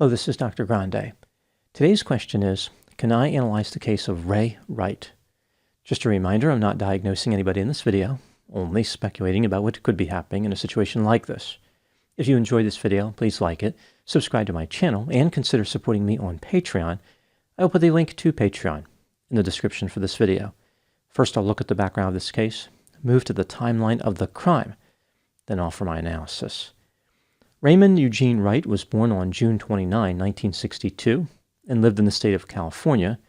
Hello, this is Dr. Grande. Today's question is, can I analyze the case of Ray Wright? Just a reminder, I'm not diagnosing anybody in this video, only speculating about what could be happening in a situation like this. If you enjoyed this video, please like it, subscribe to my channel, and consider supporting me on Patreon. I will put a link to Patreon in the description for this video. First, I'll look at the background of this case, move to the timeline of the crime, then offer my analysis. Raymond Eugene Wright was born on June 29, 1962, and lived in the state of California.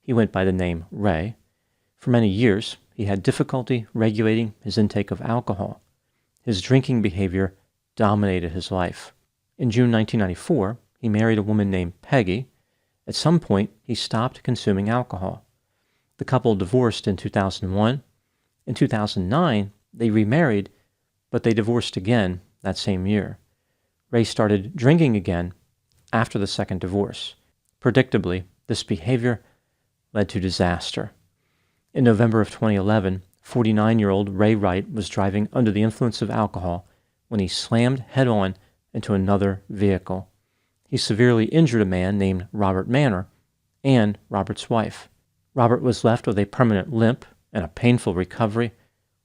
He went by the name Ray. For many years, he had difficulty regulating his intake of alcohol. His drinking behavior dominated his life. In June 1994, he married a woman named Peggy. At some point, he stopped consuming alcohol. The couple divorced in 2001. In 2009, they remarried, but they divorced again that same year. Ray started drinking again after the second divorce. Predictably, this behavior led to disaster. In November of 2011, 49-year-old Ray Wright was driving under the influence of alcohol when he slammed head-on into another vehicle. He severely injured a man named Robert Manor and Robert's wife. Robert was left with a permanent limp and a painful recovery.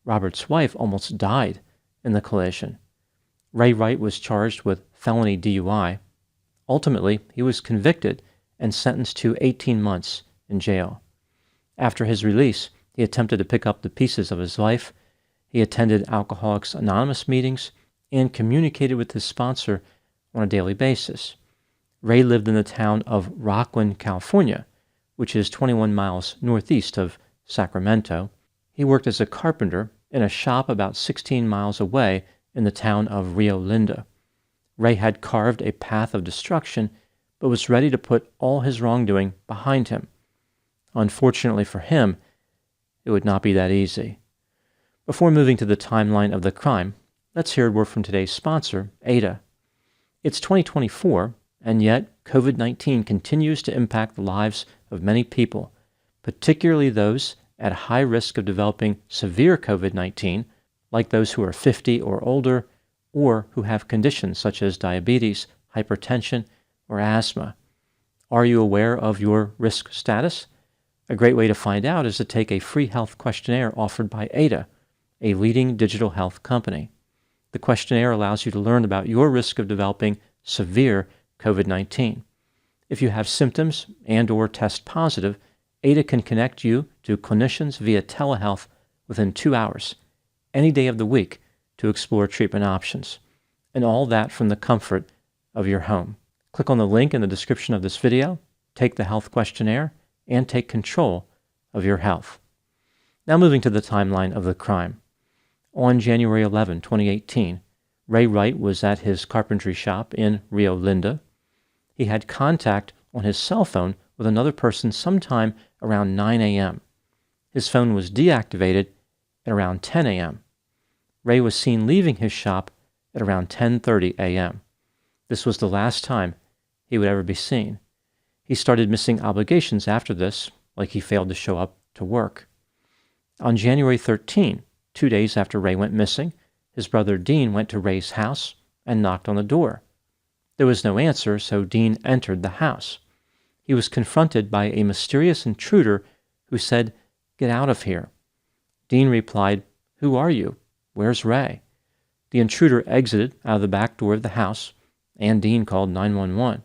Robert's wife almost died in the collision. Ray Wright was charged with felony DUI. Ultimately, he was convicted and sentenced to 18 months in jail. After his release, he attempted to pick up the pieces of his life. He attended Alcoholics Anonymous meetings and communicated with his sponsor on a daily basis. Ray lived in the town of Rocklin, California, which is 21 miles northeast of Sacramento. He worked as a carpenter in a shop about 16 miles away in the town of Rio Linda. Ray had carved a path of destruction, but was ready to put all his wrongdoing behind him. Unfortunately for him, it would not be that easy. Before moving to the timeline of the crime, let's hear a word from today's sponsor, Ada. It's 2024, and yet COVID-19 continues to impact the lives of many people, particularly those at high risk of developing severe COVID-19, like those who are 50 or older, or who have conditions such as diabetes, hypertension, or asthma. Are you aware of your risk status? A great way to find out is to take a free health questionnaire offered by Ada, a leading digital health company. The questionnaire allows you to learn about your risk of developing severe COVID-19. If you have symptoms and/or test positive, Ada can connect you to clinicians via telehealth within 2 hours, any day of the week, to explore treatment options, and all that from the comfort of your home. Click on the link in the description of this video, take the health questionnaire, and take control of your health. Now moving to the timeline of the crime. On January 11, 2018, Ray Wright was at his carpentry shop in Rio Linda. He had contact on his cell phone with another person sometime around 9 a.m. His phone was deactivated at around 10 a.m. Ray was seen leaving his shop at around 10:30 a.m. This was the last time he would ever be seen. He started missing obligations after this, like he failed to show up to work. On January 13, 2 days after Ray went missing, his brother Dean went to Ray's house and knocked on the door. There was no answer, so Dean entered the house. He was confronted by a mysterious intruder who said, "Get out of here." Dean replied, "Who are you? Where's Ray?" The intruder exited out of the back door of the house, and Dean called 911.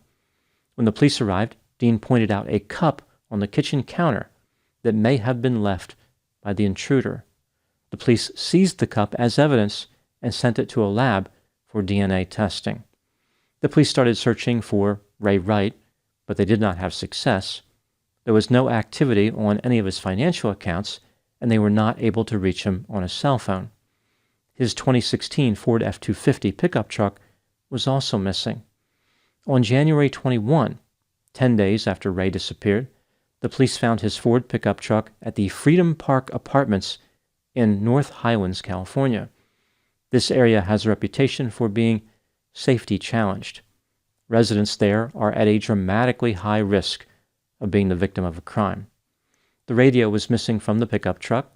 When the police arrived, Dean pointed out a cup on the kitchen counter that may have been left by the intruder. The police seized the cup as evidence and sent it to a lab for DNA testing. The police started searching for Ray Wright, but they did not have success. There was no activity on any of his financial accounts, and they were not able to reach him on his cell phone. His 2016 Ford F-250 pickup truck was also missing. On January 21, 10 days after Ray disappeared, the police found his Ford pickup truck at the Freedom Park Apartments in North Highlands, California. This area has a reputation for being safety challenged. Residents there are at a dramatically high risk of being the victim of a crime. The radio was missing from the pickup truck.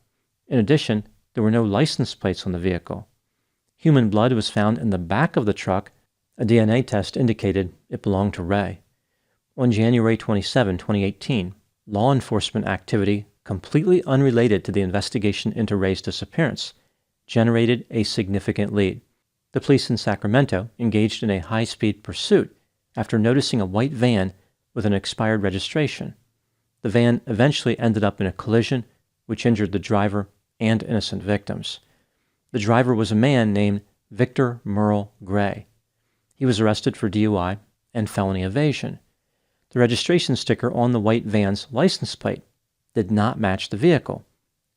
In addition, there were no license plates on the vehicle. Human blood was found in the back of the truck A DNA test indicated it belonged to Ray. On January 27, 2018, law enforcement activity completely unrelated to the investigation into Ray's disappearance generated a significant lead. The police in Sacramento engaged in a high-speed pursuit after noticing a white van with an expired registration. The van eventually ended up in a collision which injured the driver and innocent victims. The driver was a man named Victor Merle Gray. He was arrested for DUI and felony evasion. The registration sticker on the white van's license plate did not match the vehicle.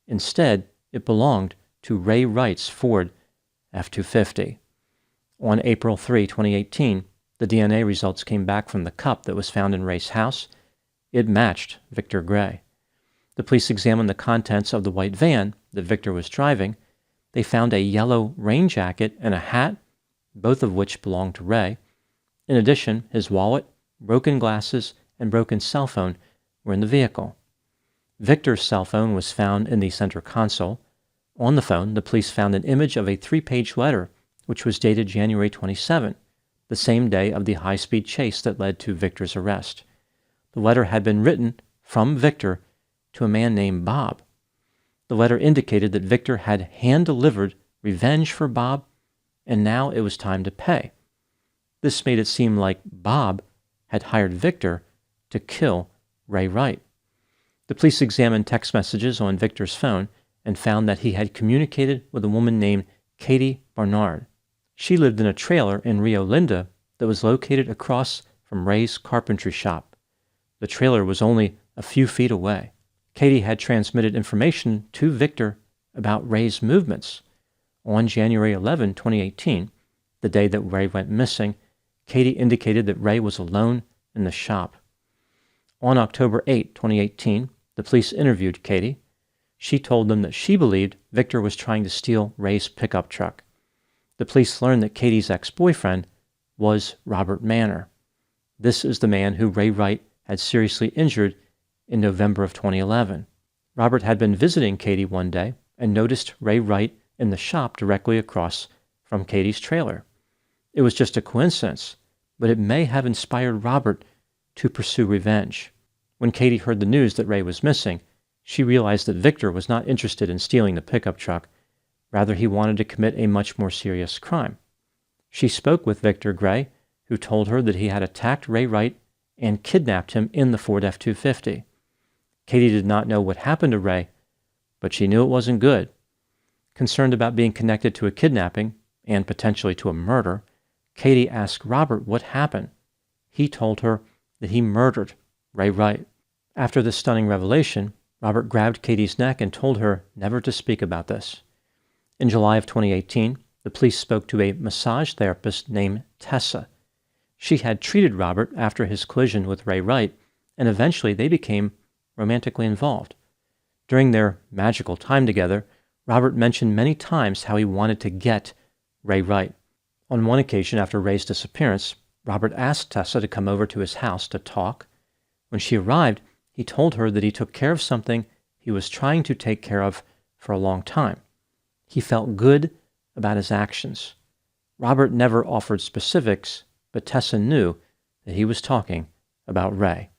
Instead, it belonged to Ray Wright's Ford F-250. On April 3, 2018, the DNA results came back from the cup that was found in Ray's house. It matched Victor Gray. The police examined the contents of the white van that Victor was driving. They found a yellow rain jacket and a hat, both of which belonged to Ray. In addition, his wallet, broken glasses, and broken cell phone were in the vehicle. Victor's cell phone was found in the center console. On the phone, the police found an image of a 3-page letter, which was dated January 27, the same day of the high-speed chase that led to Victor's arrest. The letter had been written from Victor to a man named Bob. The letter indicated that Victor had hand-delivered revenge for Bob, and now it was time to pay. This made it seem like Bob had hired Victor to kill Ray Wright. The police examined text messages on Victor's phone and found that he had communicated with a woman named Katie Barnard. She lived in a trailer in Rio Linda that was located across from Ray's carpentry shop. The trailer was only a few feet away. Katie had transmitted information to Victor about Ray's movements. On January 11, 2018, the day that Ray went missing, Katie indicated that Ray was alone in the shop. On October 8, 2018, the police interviewed Katie. She told them that she believed Victor was trying to steal Ray's pickup truck. The police learned that Katie's ex-boyfriend was Robert Manor. This is the man who Ray Wright had seriously injured in November of 2011. Robert had been visiting Katie one day and noticed Ray Wright in the shop directly across from Katie's trailer. It was just a coincidence, but it may have inspired Robert to pursue revenge. When Katie heard the news that Ray was missing, she realized that Victor was not interested in stealing the pickup truck. Rather, he wanted to commit a much more serious crime. She spoke with Victor Gray, who told her that he had attacked Ray Wright and kidnapped him in the Ford F-250. Katie did not know what happened to Ray, but she knew it wasn't good. Concerned about being connected to a kidnapping and potentially to a murder, Katie asked Robert what happened. He told her that he murdered Ray Wright. After this stunning revelation, Robert grabbed Katie's neck and told her never to speak about this. In July of 2018, the police spoke to a massage therapist named Tessa. She had treated Robert after his collision with Ray Wright, and eventually they became romantically involved. During their magical time together, Robert mentioned many times how he wanted to get Ray Wright. On one occasion after Ray's disappearance, Robert asked Tessa to come over to his house to talk. When she arrived, he told her that he took care of something he was trying to take care of for a long time. He felt good about his actions. Robert never offered specifics, but Tessa knew that he was talking about Ray.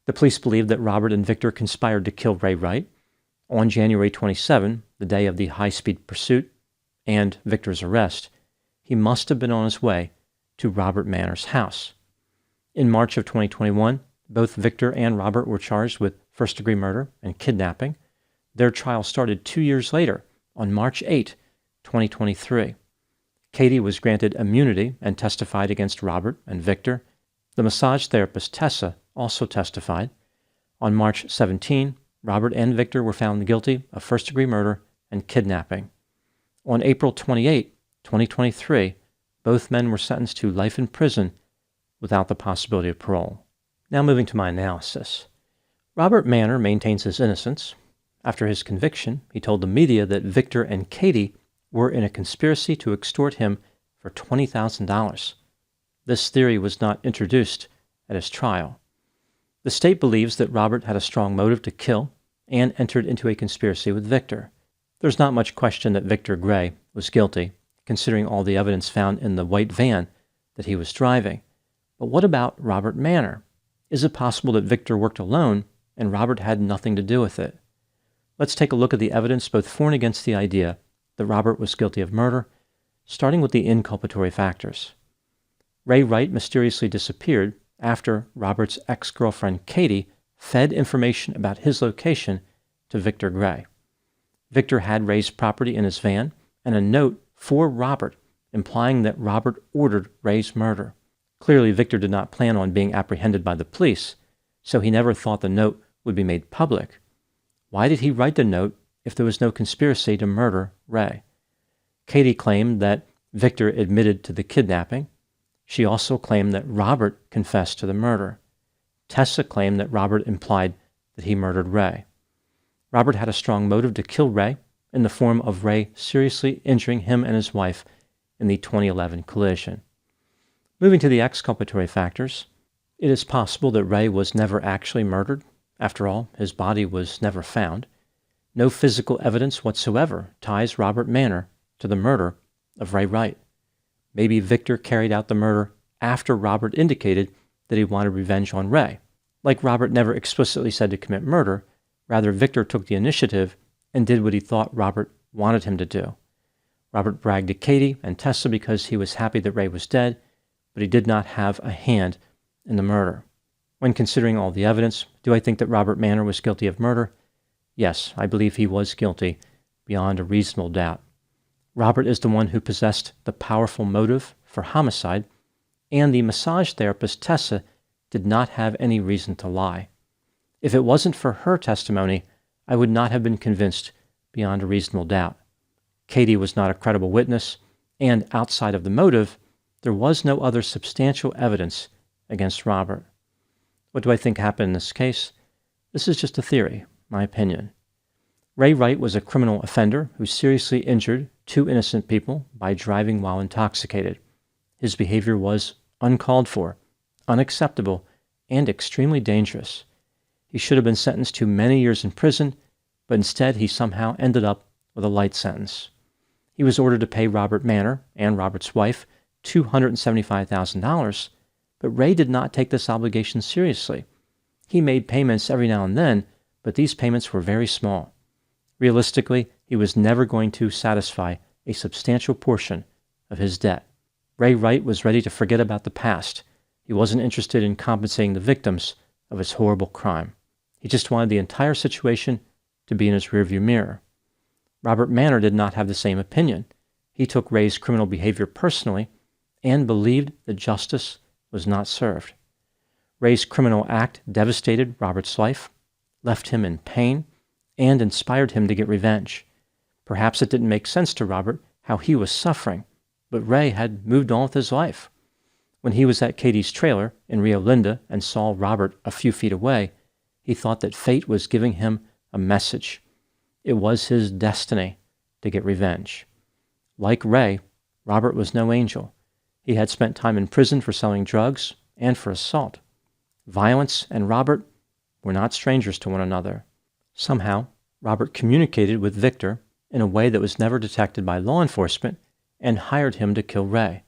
The police believed that Robert and Victor conspired to kill Ray Wright. On January 27, the day of the high-speed pursuit and Victor's arrest, he must have been on his way to Robert Manor's house. In March of 2021, both Victor and Robert were charged with first-degree murder and kidnapping. Their trial started 2 years later, on March 8, 2023. Katie was granted immunity and testified against Robert and Victor. The massage therapist Tessa also testified. On March 17, Robert and Victor were found guilty of first-degree murder and kidnapping. On April 28, 2023, both men were sentenced to life in prison without the possibility of parole. Now moving to my analysis. Robert Manor maintains his innocence. After his conviction, he told the media that Victor and Katie were in a conspiracy to extort him for $20,000. This theory was not introduced at his trial. The state believes that Robert had a strong motive to kill and entered into a conspiracy with Victor. There's not much question that Victor Gray was guilty, considering all the evidence found in the white van that he was driving. But what about Robert Manor? Is it possible that Victor worked alone and Robert had nothing to do with it? Let's take a look at the evidence both for and against the idea that Robert was guilty of murder, starting with the inculpatory factors. Ray Wright mysteriously disappeared after Robert's ex-girlfriend Katie fed information about his location to Victor Gray. Victor had Ray's property in his van and a note for Robert implying that Robert ordered Ray's murder. Clearly, Victor did not plan on being apprehended by the police, so he never thought the note would be made public. Why did he write the note if there was no conspiracy to murder Ray? Katie claimed that Victor admitted to the kidnapping. She also claimed that Robert confessed to the murder. Tessa claimed that Robert implied that he murdered Ray. Robert had a strong motive to kill Ray in the form of Ray seriously injuring him and his wife in the 2011 collision. Moving to the exculpatory factors, it is possible that Ray was never actually murdered. After all, his body was never found. No physical evidence whatsoever ties Robert Manor to the murder of Ray Wright. Maybe Victor carried out the murder after Robert indicated that he wanted revenge on Ray. Like Robert never explicitly said to commit murder, rather Victor took the initiative and did what he thought Robert wanted him to do. Robert bragged to Katie and Tessa because he was happy that Ray was dead, but he did not have a hand in the murder. When considering all the evidence, do I think that Robert Manor was guilty of murder? Yes, I believe he was guilty beyond a reasonable doubt. Robert is the one who possessed the powerful motive for homicide, and the massage therapist Tessa did not have any reason to lie. If it wasn't for her testimony, I would not have been convinced beyond a reasonable doubt. Katie was not a credible witness, and outside of the motive, there was no other substantial evidence against Robert. What do I think happened in this case? This is just a theory, my opinion. Ray Wright was a criminal offender who seriously injured two innocent people by driving while intoxicated. His behavior was uncalled for, unacceptable, and extremely dangerous. He should have been sentenced to many years in prison, but instead he somehow ended up with a light sentence. He was ordered to pay Robert Manor and Robert's wife $275,000, but Ray did not take this obligation seriously. He made payments every now and then, but these payments were very small. Realistically, he was never going to satisfy a substantial portion of his debt. Ray Wright was ready to forget about the past. He wasn't interested in compensating the victims of his horrible crime. He just wanted the entire situation to be in his rearview mirror. Robert Manor did not have the same opinion. He took Ray's criminal behavior personally and believed that justice was not served. Ray's criminal act devastated Robert's life, left him in pain, and inspired him to get revenge. Perhaps it didn't make sense to Robert how he was suffering, but Ray had moved on with his life. When he was at Katie's trailer in Rio Linda and saw Robert a few feet away, he thought that fate was giving him a message. It was his destiny to get revenge. Like Ray, Robert was no angel. He had spent time in prison for selling drugs and for assault. Violence and Robert were not strangers to one another. Somehow, Robert communicated with Victor in a way that was never detected by law enforcement and hired him to kill Ray.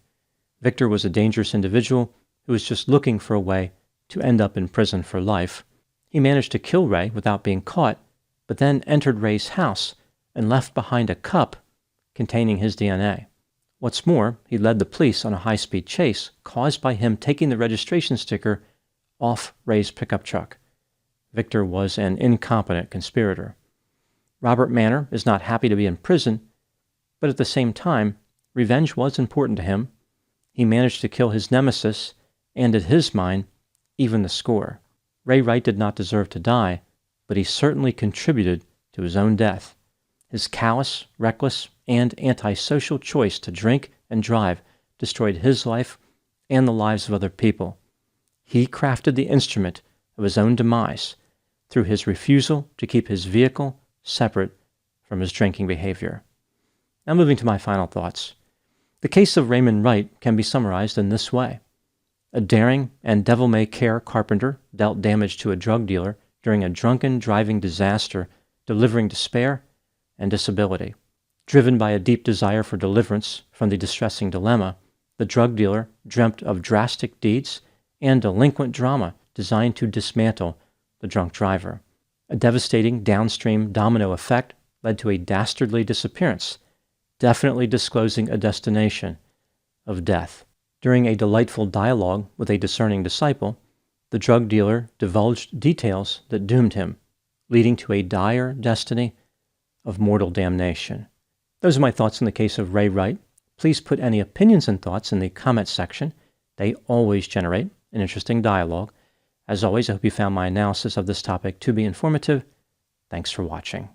Victor was a dangerous individual who was just looking for a way to end up in prison for life. He managed to kill Ray without being caught, but then entered Ray's house and left behind a cup containing his DNA. What's more, he led the police on a high-speed chase caused by him taking the registration sticker off Ray's pickup truck. Victor was an incompetent conspirator. Robert Manor is not happy to be in prison, but at the same time, revenge was important to him. He managed to kill his nemesis, and in his mind, even the score. Ray Wright did not deserve to die, but he certainly contributed to his own death. His callous, reckless, and antisocial choice to drink and drive destroyed his life and the lives of other people. He crafted the instrument of his own demise through his refusal to keep his vehicle separate from his drinking behavior. Now moving to my final thoughts. The case of Raymond Wright can be summarized in this way. A daring and devil-may-care carpenter dealt damage to a drug dealer during a drunken driving disaster, delivering despair and disability. Driven by a deep desire for deliverance from the distressing dilemma, the drug dealer dreamt of drastic deeds and delinquent drama designed to dismantle the drunk driver. A devastating downstream domino effect led to a dastardly disappearance, definitely disclosing a destination of death. During a delightful dialogue with a discerning disciple, the drug dealer divulged details that doomed him, leading to a dire destiny of mortal damnation. Those are my thoughts in the case of Ray Wright. Please put any opinions and thoughts in the comments section. They always generate an interesting dialogue. As always, I hope you found my analysis of this topic to be informative. Thanks for watching.